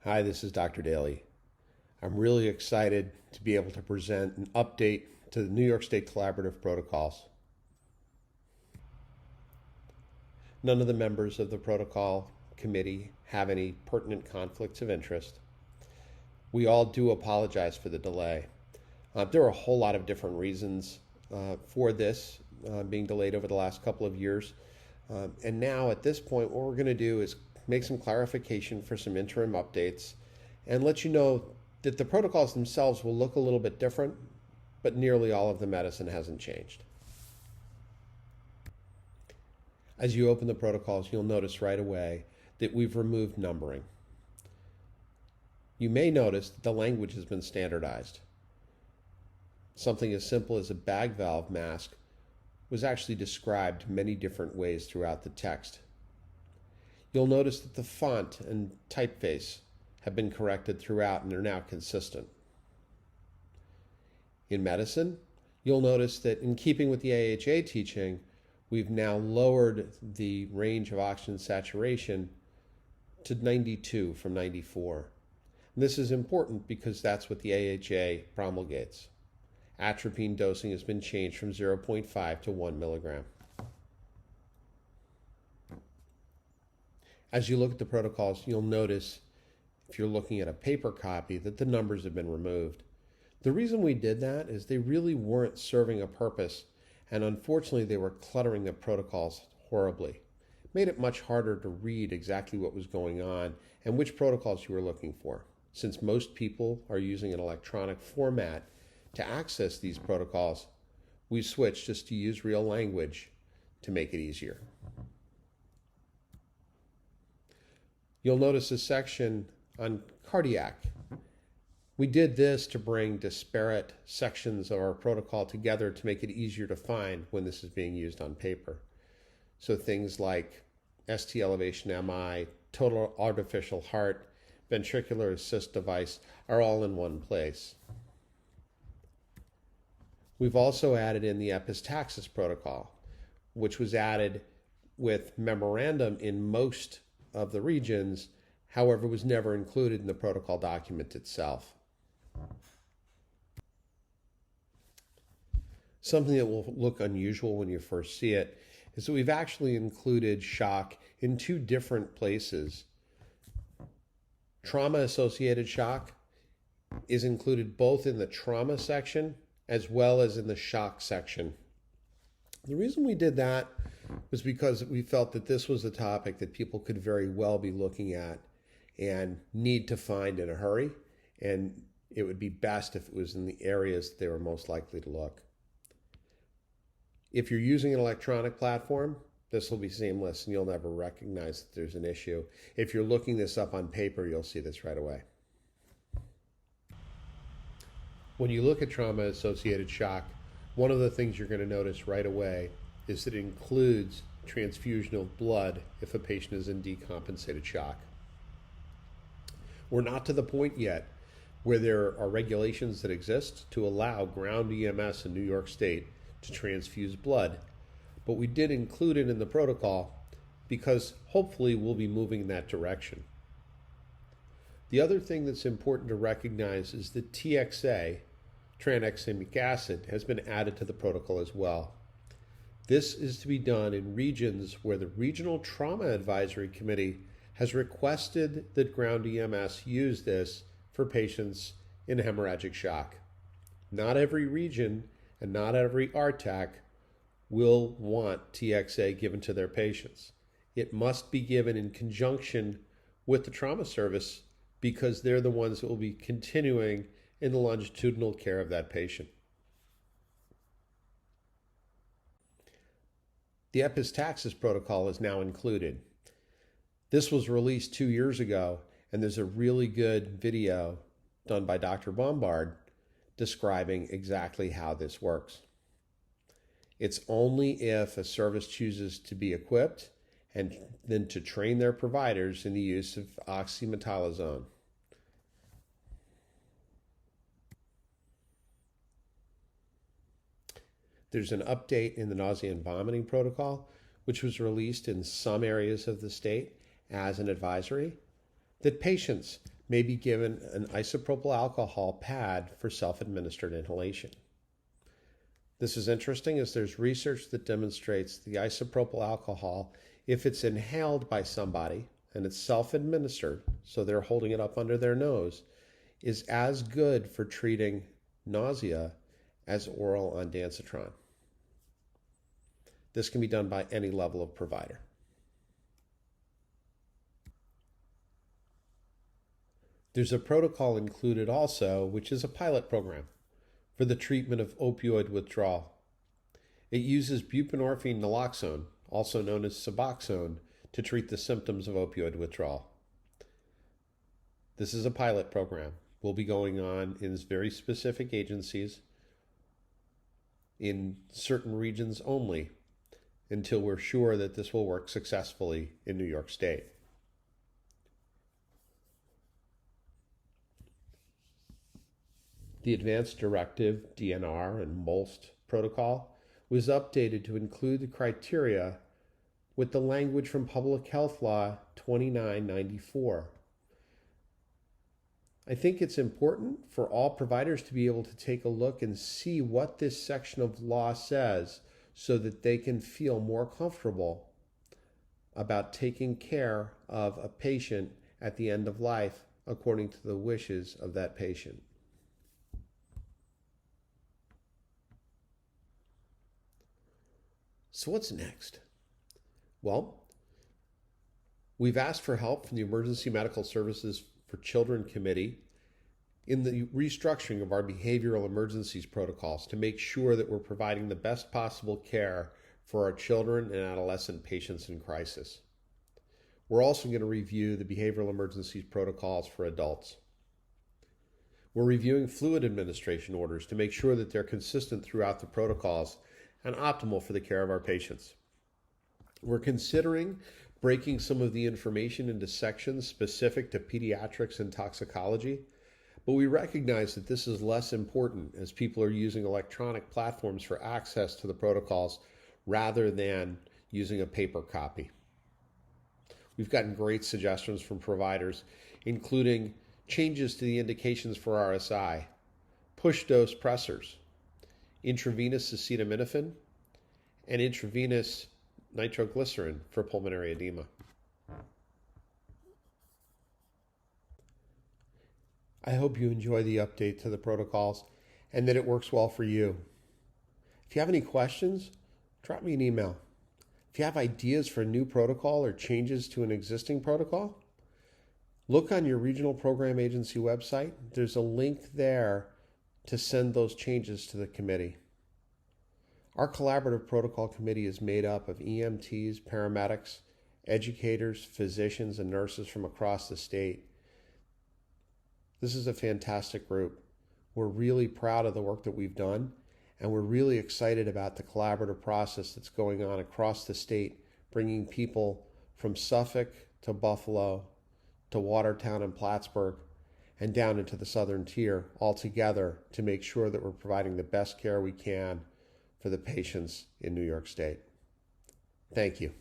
Hi, this is Dr. Daly. I'm really excited to be able to present an update to the New York State Collaborative Protocols. None of the members of the protocol committee have any pertinent conflicts of interest. We all do apologize for the delay. There are a whole lot of different reasons for this being delayed over the last couple of years. And now at this point, what we're going to do is make some clarification for some interim updates and let you know that the protocols themselves will look a little bit different, but nearly all of the medicine hasn't changed. As you open the protocols, you'll notice right away that we've removed numbering. You may notice that the language has been standardized. Something as simple as a bag valve mask was actually described many different ways throughout the text. You'll notice that the font and typeface have been corrected throughout and are now consistent. In medicine, you'll notice that in keeping with the AHA teaching, we've now lowered the range of oxygen saturation to 92 from 94. And this is important because that's what the AHA promulgates. Atropine dosing has been changed from 0.5 to 1 milligram. As you look at the protocols, you'll notice, if you're looking at a paper copy, that the numbers have been removed. The reason we did that is they really weren't serving a purpose, and unfortunately they were cluttering the protocols horribly. It made it much harder to read exactly what was going on and which protocols you were looking for. Since most people are using an electronic format to access these protocols, we switched just to use real language to make it easier. You'll notice a section on cardiac. We did this to bring disparate sections of our protocol together to make it easier to find when this is being used on paper. So things like ST elevation MI, total artificial heart, ventricular assist device are all in one place. We've also added in the epistaxis protocol, which was added with memorandum in most of the regions, however, was never included in the protocol document itself. Something that will look unusual when you first see it is that we've actually included shock in two different places. Trauma-associated shock is included both in the trauma section as well as in the shock section. The reason we did that was because we felt that this was a topic that people could very well be looking at and need to find in a hurry, and it would be best if it was in the areas that they were most likely to look. If you're using an electronic platform, this will be seamless and you'll never recognize that there's an issue. If you're looking this up on paper, you'll see this right away. When you look at trauma-associated shock, one of the things you're going to notice right away is that it includes transfusion of blood if a patient is in decompensated shock. We're not to the point yet where there are regulations that exist to allow ground EMS in New York State to transfuse blood, but we did include it in the protocol because hopefully we'll be moving in that direction. The other thing that's important to recognize is that TXA, tranexamic acid, has been added to the protocol as well. This is to be done in regions where the Regional Trauma Advisory Committee has requested that ground EMS use this for patients in hemorrhagic shock. Not every region and not every RTAC will want TXA given to their patients. It must be given in conjunction with the trauma service because they're the ones that will be continuing in the longitudinal care of that patient. The epistaxis protocol is now included. This was released 2 years ago, and there's a really good video done by Dr. Bombard describing exactly how this works. It's only if a service chooses to be equipped and then to train their providers in the use of oxymetolazone. There's an update in the nausea and vomiting protocol, which was released in some areas of the state as an advisory, that patients may be given an isopropyl alcohol pad for self-administered inhalation. This is interesting as there's research that demonstrates the isopropyl alcohol, if it's inhaled by somebody and it's self-administered, so they're holding it up under their nose, is as good for treating nausea as oral ondansetron. This can be done by any level of provider. There's a protocol included also, which is a pilot program for the treatment of opioid withdrawal. It uses buprenorphine naloxone, also known as Suboxone, to treat the symptoms of opioid withdrawal. This is a pilot program. Will be going on in very specific agencies in certain regions only until we're sure that this will work successfully in New York State. The Advanced Directive, DNR, and MOLST protocol was updated to include the criteria with the language from Public Health Law 2994. I think it's important for all providers to be able to take a look and see what this section of law says so that they can feel more comfortable about taking care of a patient at the end of life according to the wishes of that patient. So what's next? Well, we've asked for help from the Emergency Medical Services for Children Committee in the restructuring of our behavioral emergencies protocols to make sure that we're providing the best possible care for our children and adolescent patients in crisis. We're also going to review the behavioral emergencies protocols for adults. We're reviewing fluid administration orders to make sure that they're consistent throughout the protocols and optimal for the care of our patients. We're considering breaking some of the information into sections specific to pediatrics and toxicology, but we recognize that this is less important as people are using electronic platforms for access to the protocols rather than using a paper copy. We've gotten great suggestions from providers, including changes to the indications for RSI, push dose pressors, intravenous acetaminophen, and intravenous nitroglycerin for pulmonary edema. I hope you enjoy the update to the protocols and that it works well for you. If you have any questions, drop me an email. If you have ideas for a new protocol or changes to an existing protocol, look on your regional program agency website. There's a link there to send those changes to the committee. Our collaborative protocol committee is made up of EMTs, paramedics, educators, physicians, and nurses from across the state. This is a fantastic group. We're really proud of the work that we've done, and we're really excited about the collaborative process that's going on across the state, bringing people from Suffolk to Buffalo to Watertown and Plattsburgh and down into the southern tier all together to make sure that we're providing the best care we can for the patients in New York State. Thank you.